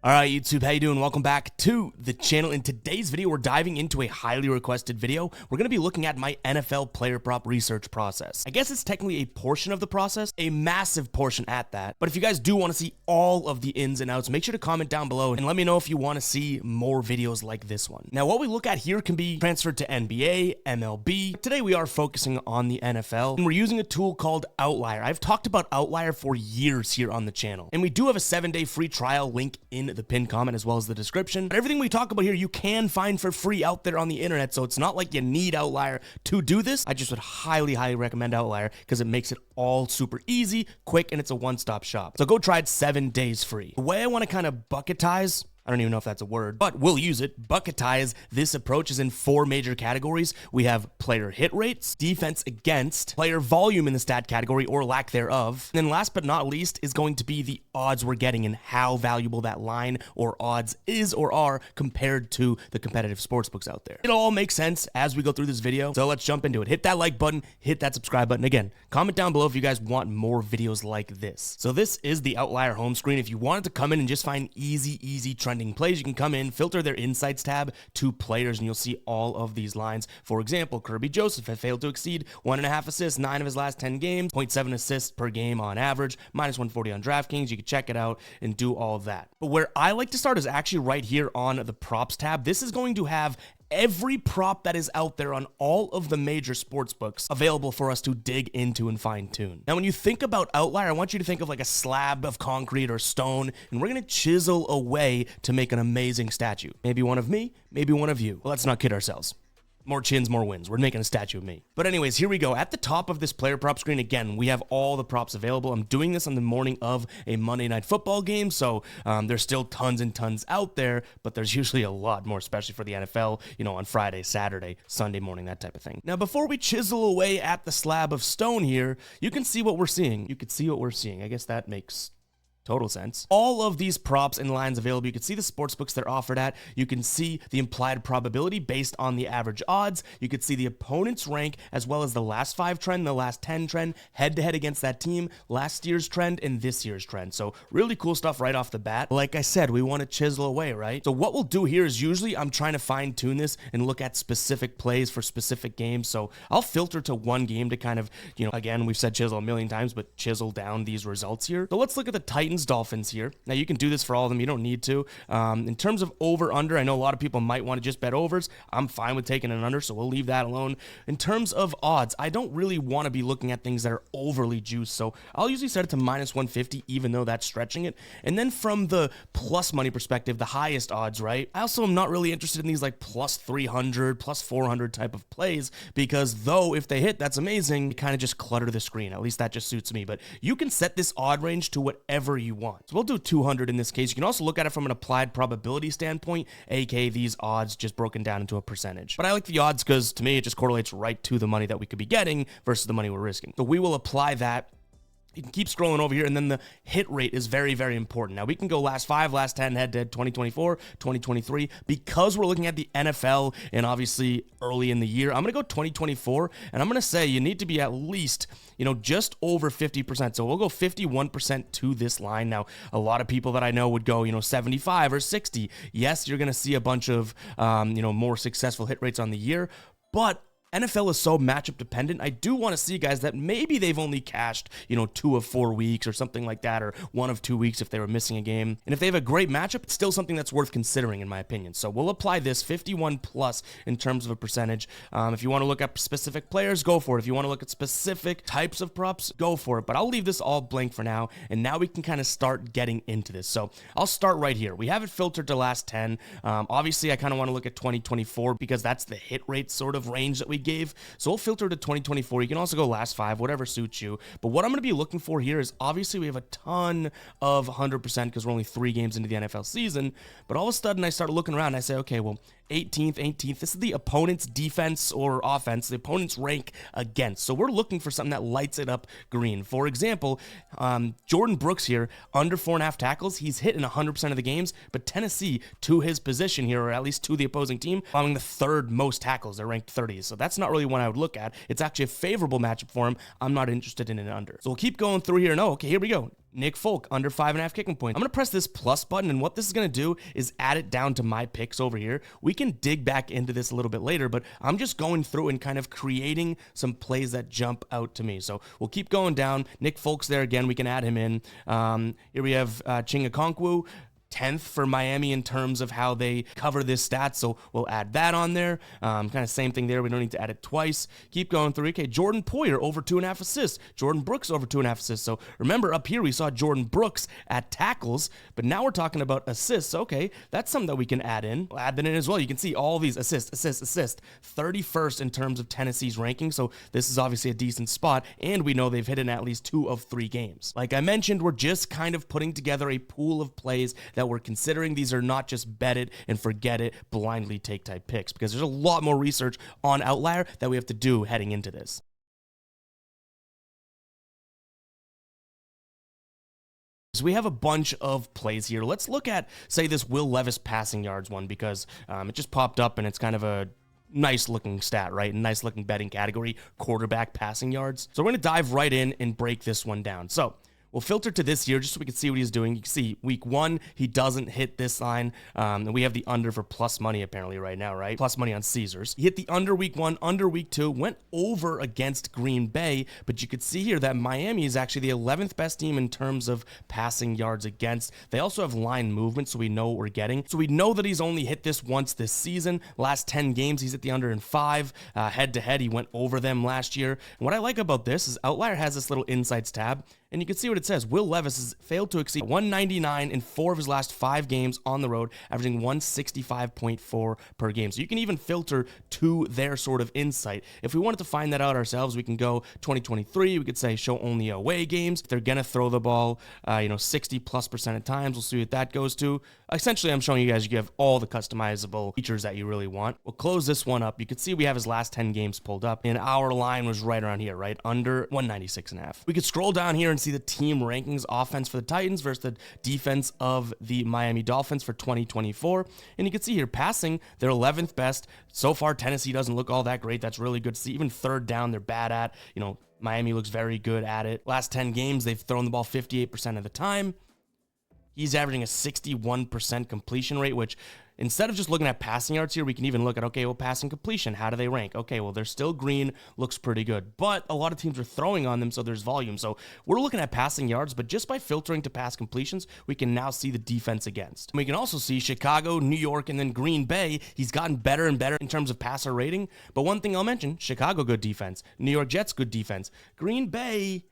All right, YouTube, how you doing? Welcome back to the channel. In today's video, we're diving into a highly requested video. We're going to be looking at my NFL player prop research process. I guess it's technically a portion of the process, a massive portion at that. But if you guys do want to see all of the ins and outs, make sure to comment down below and let me know if you want to see more videos like this one. Now, what we look at here can be transferred to NBA, MLB. Today, we are focusing on the NFL, and we're using a tool called Outlier. I've talked about Outlier for years here on the channel, and we do have a 7-day free trial link in the pinned comment as well as the description. But everything we talk about here, you can find for free out there on the internet, so it's not like you need Outlier to do this. I just would highly recommend Outlier because it makes it all super easy, quick, and it's a one-stop shop. So go try it 7 days free. The way I want to kind of bucketize, I don't even know if that's a word, but we'll use it. Bucketize this approach is in 4 major categories. We have player hit rates, defense against, player volume in the stat category or lack thereof. And then last but not least is going to be the odds we're getting and how valuable that line or odds is or are compared to the competitive sportsbooks out there. It all makes sense as we go through this video. So let's jump into it. Hit that like button, hit that subscribe button. Again, comment down below if you guys want more videos like this. So this is the Outlier home screen. If you wanted to come in and just find easy trending plays, you can come in, filter their insights tab to players, and you'll see all of these lines. For example, Kirby Joseph had failed to exceed 1.5 assists, 9 of his last 10 games, 0.7 assists per game on average, -140 on DraftKings. You can check it out and do all of that. But where I like to start is actually right here on the props tab. This is going to have every prop that is out there on all of the major sports books available for us to dig into and fine tune. Now, when you think about Outlier, I want you to think of like a slab of concrete or stone, and we're going to chisel away to make an amazing statue. Maybe one of me, maybe one of you. Well, let's not kid ourselves. More chins, more wins. We're making a statue of me. But anyways, here we go. At the top of this player prop screen, again, we have all the props available. I'm doing this on the morning of a Monday Night Football game, so there's still tons and tons out there, but there's usually a lot more, especially for the NFL, on Friday, Saturday, Sunday morning, that type of thing. Now, before we chisel away at the slab of stone here, you can see what we're seeing. You can see what we're seeing. I guess that makes total sense. All of these props and lines available. You can see the sports books they're offered at. You can see the implied probability based on the average odds. You can see the opponent's rank as well as the last 5 trend, the last 10 trend, head-to-head against that team, last year's trend, and this year's trend. So really cool stuff right off the bat. Like I said, we want to chisel away, right? So what we'll do here is usually I'm trying to fine-tune this and look at specific plays for specific games. So I'll filter to one game to kind of, again, we've said chisel a million times, but chisel down these results here. So let's look at the Titans Dolphins here. Now you can do this for all of them. You don't need to. In terms of over under, I know a lot of people might want to just bet overs. I'm fine with taking an under, so we'll leave that alone. In terms of odds, I don't really want to be looking at things that are overly juiced, so I'll usually set it to -150, even though that's stretching it. And then from the plus money perspective, the highest odds, right? I also am not really interested in these like +300, +400 type of plays, because though if they hit, that's amazing, you kind of just clutter the screen. At least that just suits me. But you can set this odd range to whatever you want. So we'll do 200 in this case. You can also look at it from an applied probability standpoint, aka these odds just broken down into a percentage. But I like the odds because to me, it just correlates right to the money that we could be getting versus the money we're risking. So we will apply that. You can keep scrolling over here, and then the hit rate is very important. Now, we can go last 5, last 10, head-to-head, 2024, 2023. Because we're looking at the NFL and obviously early in the year, I'm going to go 2024, and I'm going to say you need to be at least, just over 50%. So we'll go 51% to this line. Now, a lot of people that I know would go, 75 or 60. Yes, you're going to see a bunch of, more successful hit rates on the year, but NFL is so matchup dependent. I do want to see guys that maybe they've only cashed, 2 of 4 weeks or something like that, or 1 of 2 weeks if they were missing a game. And if they have a great matchup, it's still something that's worth considering in my opinion. So we'll apply this 51 plus in terms of a percentage. If you want to look at specific players, go for it. If you want to look at specific types of props, go for it. But I'll leave this all blank for now. And now we can kind of start getting into this. So I'll start right here. We have it filtered to last 10. Obviously, I kind of want to look at 2024 because that's the hit rate sort of range that we gave. So we'll filter to 2024. You can also go last 5, whatever suits you. But what I'm going to be looking for here is obviously we have a ton of 100% because we're only 3 games into the NFL season. But all of a sudden I start looking around and I say, okay, well, 18th. This is the opponent's defense or offense, the opponent's rank against. So we're looking for something that lights it up green. For example, Jordan Brooks here, under 4.5 tackles. He's hit in 100% of the games, but Tennessee, to his position here, or at least to the opposing team, allowing the 3rd most tackles. They're ranked 30th. So that's not really one I would look at. It's actually a favorable matchup for him. I'm not interested in an under. So we'll keep going through here. No, okay, here we go. Nick Folk, under 5.5 kicking points. I'm going to press this plus button, and what this is going to do is add it down to my picks over here. We can dig back into this a little bit later, but I'm just going through and kind of creating some plays that jump out to me. So we'll keep going down. Nick Folk's there again. We can add him in. Here we have Chinga Okonkwo, 10th for Miami in terms of how they cover this stat, so we'll add that on there. Kind of same thing there. We don't need to add it twice. Keep going through. Okay, Jordan Poyer over 2.5 assists. Jordan Brooks over 2.5 assists. So remember, up here we saw Jordan Brooks at tackles, but now we're talking about assists. Okay, that's something that we can add in. We'll add that in as well. You can see all these assist. 31st in terms of Tennessee's ranking, so this is obviously a decent spot, and we know they've hit in at least 2 of 3 games. Like I mentioned, we're just kind of putting together a pool of plays that we're considering. These are not just bet it and forget it, blindly take type picks, because there's a lot more research on Outlier that we have to do heading into this. So we have a bunch of plays here. Let's look at, say, this Will Levis passing yards one, because it just popped up and it's kind of a nice looking stat, right? Nice looking betting category, quarterback passing yards. So we're going to dive right in and break this one down. So we'll filter to this year just so we can see what he's doing. You can see week 1, he doesn't hit this line. And we have the under for plus money apparently right now, right? Plus money on Caesars. He hit the under week 1, under week 2, went over against Green Bay. But you could see here that Miami is actually the 11th best team in terms of passing yards against. They also have line movement, so we know what we're getting. So we know that he's only hit this once this season. Last 10 games, he's at the under in 5. Head to head, he went over them last year. And what I like about this is Outlier has this little insights tab, and you can see what it says. Will Levis has failed to exceed 199 in 4 of his last 5 games on the road, averaging 165.4 per game. So you can even filter to their sort of insight. If we wanted to find that out ourselves, we can go 2023. We could say show only away games. If they're going to throw the ball, 60+% of times. We'll see what that goes to. Essentially, I'm showing you guys you have all the customizable features that you really want. We'll close this one up. You can see we have his last 10 games pulled up, and our line was right around here, right? Under 196.5. We could scroll down here and see the team rankings, offense for the Titans versus the defense of the Miami Dolphins for 2024. And you can see here, passing, they're 11th best. So far, Tennessee doesn't look all that great. That's really good to see. Even third down, they're bad at. Miami looks very good at it. Last 10 games, they've thrown the ball 58% of the time. He's averaging a 61% completion rate, which instead of just looking at passing yards here, we can even look at, okay, well, passing completion, how do they rank? Okay, well, they're still green, looks pretty good. But a lot of teams are throwing on them, so there's volume. So we're looking at passing yards, but just by filtering to pass completions, we can now see the defense against. We can also see Chicago, New York, and then Green Bay. He's gotten better and better in terms of passer rating. But one thing I'll mention, Chicago, good defense. New York Jets, good defense. Green Bay,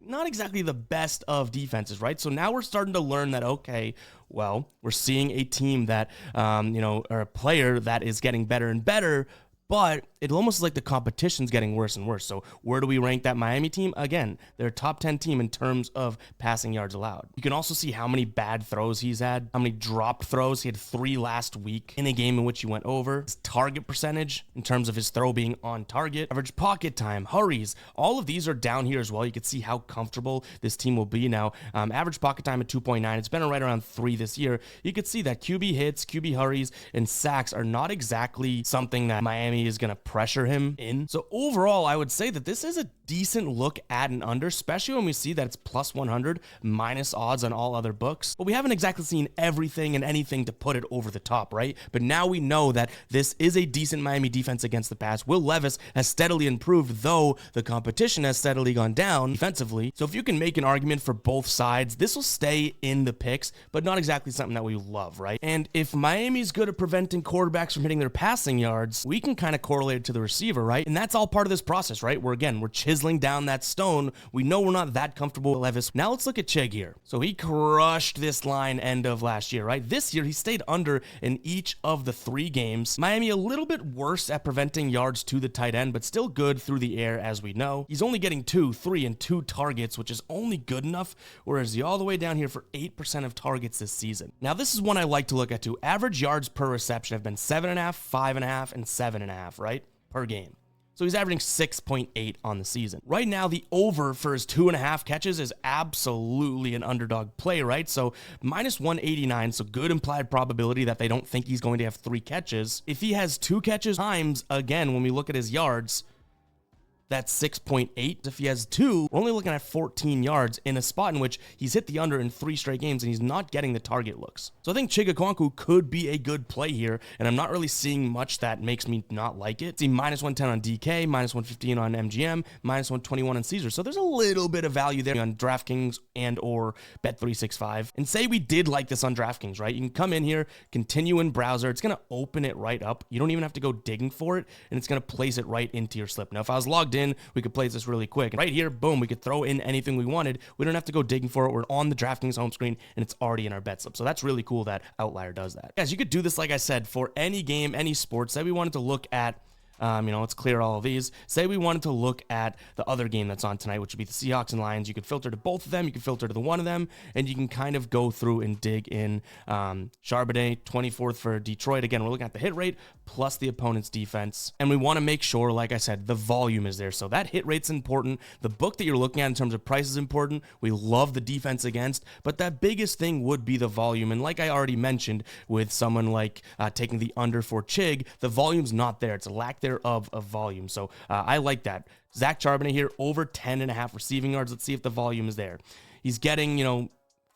not exactly the best of defenses, right? So now we're starting to learn that, okay, well, we're seeing a team that, or a player that is getting better and better, but it almost is like the competition's getting worse and worse. So where do we rank that Miami team? Again, they're a top 10 team in terms of passing yards allowed. You can also see how many bad throws he's had, how many dropped throws. He had 3 last week in a game in which he went over. His target percentage in terms of his throw being on target, average pocket time, hurries, all of these are down here as well. You can see how comfortable this team will be now. Average pocket time at 2.9. It's been right around 3 this year. You can see that QB hits, QB hurries, and sacks are not exactly something that Miami is going to pressure him in. So overall, I would say that this is a decent look at an under, especially when we see that it's plus 100 minus odds on all other books. But we haven't exactly seen everything and anything to put it over the top, right? But now we know that this is a decent Miami defense against the pass. Will Levis has steadily improved, though the competition has steadily gone down defensively. So if you can make an argument for both sides, this will stay in the picks, but not exactly something that we love, right? And if Miami's good at preventing quarterbacks from hitting their passing yards, we can kind of correlate it to the receiver, right? And that's all part of this process, right? We're chiseling down that stone. We know we're not that comfortable with Levis. Now let's look at Chig here. So he crushed this line end of last year, right? This year he stayed under in each of the 3 games. Miami a little bit worse at preventing yards to the tight end, but still good through the air, as we know. He's only getting 2, 3, and 2 targets, which is only good enough, whereas he all the way down here for 8% of targets this season. Now this is one I like to look at too. Average yards per reception have been 7.5, 5.5, and 7.5, right? Per game. So he's averaging 6.8 on the season. Right now, the over for his 2.5 catches is absolutely an underdog play, right? So minus 189, so good implied probability that they don't think he's going to have 3 catches. If he has 2 catches times, again, when we look at his yards, That's 6.8. If he has 2, we're only looking at 14 yards in a spot in which he's hit the under in 3 straight games and he's not getting the target looks. So I think Chig Okonkwo could be a good play here, and I'm not really seeing much that makes me not like it. See, minus 110 on DK, minus 115 on MGM, minus 121 on Caesar. So there's a little bit of value there on DraftKings and or Bet365. And say we did like this on DraftKings, right? You can come in here, continue in browser. It's going to open it right up. You don't even have to go digging for it, and it's going to place it right into your slip. Now, if I was logged in, we could place this really quick. And right here, boom, we could throw in anything we wanted. We don't have to go digging for it. We're on the DraftKings home screen, and it's already in our bet slip. So that's really cool that Outlier does that. Guys, you could do this, like I said, for any game, any sport. Say we wanted to look at let's clear all of these. Say we wanted to look at the other game that's on tonight, which would be the Seahawks and Lions. You could filter to both of them. You can filter to the one of them, and you can kind of go through and dig in. Charbonnet, 24th for Detroit. Again, we're looking at the hit rate plus the opponent's defense, and we want to make sure, like I said, the volume is there. So that hit rate's important. The book that you're looking at in terms of price is important. We love the defense against, but that biggest thing would be the volume. And like I already mentioned, with someone like taking the under for Chig, the volume's not there. It's a lack thereof of volume. So I like that. Zach Charbonnet here, over 10.5 receiving yards. Let's see if the volume is there. He's getting,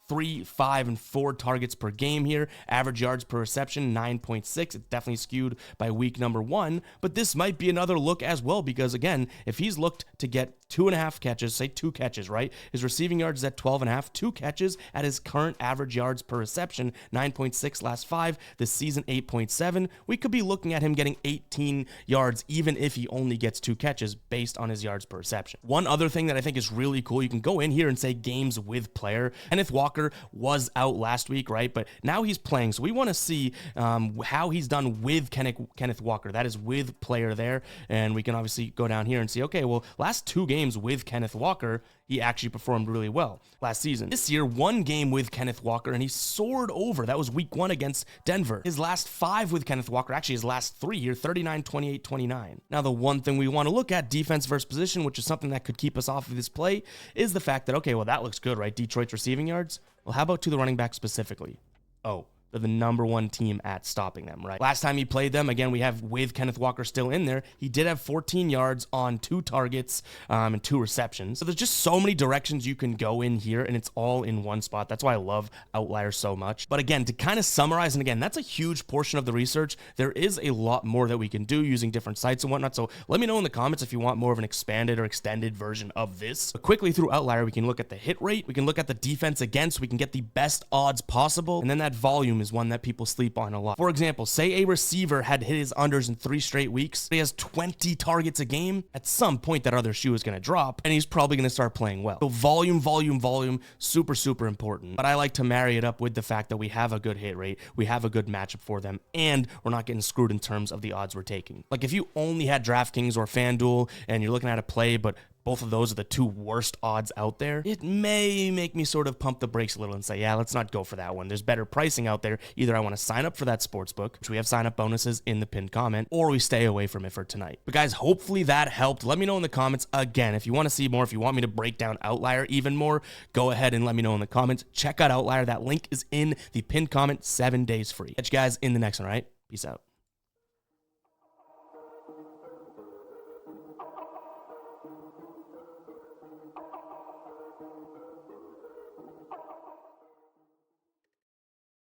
3, 5, and 4 targets per game here. Average yards per reception, 9.6. It's definitely skewed by week number 1, but this might be another look as well, because again, if he's looked to get 2.5 catches, say 2 catches, right? His receiving yards is at 12.5, 2 catches at his current average yards per reception, 9.6 last 5, this season 8.7. We could be looking at him getting 18 yards, even if he only gets 2 catches based on his yards per reception. One other thing that I think is really cool, you can go in here and say games with player. Kenneth Walker was out last week, right? But now he's playing. So we want to see how he's done with Kenneth Walker. That is with player there. And we can obviously go down here and see, okay, well, last 2 games with Kenneth Walker, he actually performed really well last season. This year, 1 game with Kenneth Walker, and he soared over. That was week 1 against Denver. His last 5 with Kenneth Walker, actually his last 3 here, 39, 28, 29. Now, the one thing we want to look at, defense versus position, which is something that could keep us off of this play, is the fact that, okay, well, that looks good, right? Detroit's receiving yards. Well, how about to the running back specifically? Oh, they're the number 1 team at stopping them, right? Last time he played them, again, we have with Kenneth Walker still in there, he did have 14 yards on 2 targets and 2 receptions. So there's just so many directions you can go in here, and it's all in one spot. That's why I love Outlier so much. But again, to kind of summarize, and again, that's a huge portion of the research. There is a lot more that we can do using different sites and whatnot. So let me know in the comments if you want more of an expanded or extended version of this. But quickly through Outlier, we can look at the hit rate, we can look at the defense against, we can get the best odds possible, and then that volume is one that people sleep on a lot. For example, say a receiver had hit his unders in 3 straight weeks. He has 20 targets a game. At some point, that other shoe is going to drop, and he's probably going to start playing well. So volume, super, super important. But I like to marry it up with the fact that we have a good hit rate, we have a good matchup for them, and we're not getting screwed in terms of the odds we're taking. Like if you only had DraftKings or FanDuel, and you're looking at a play, but both of those are the 2 worst odds out there, it may make me sort of pump the brakes a little and say, yeah, let's not go for that one. There's better pricing out there. Either I want to sign up for that sports book, which we have sign up bonuses in the pinned comment, or we stay away from it for tonight. But guys, hopefully that helped. Let me know in the comments. Again, if you want to see more, if you want me to break down Outlier even more, go ahead and let me know in the comments. Check out Outlier. That link is in the pinned comment, 7 days free. Catch you guys in the next one, all right? Peace out.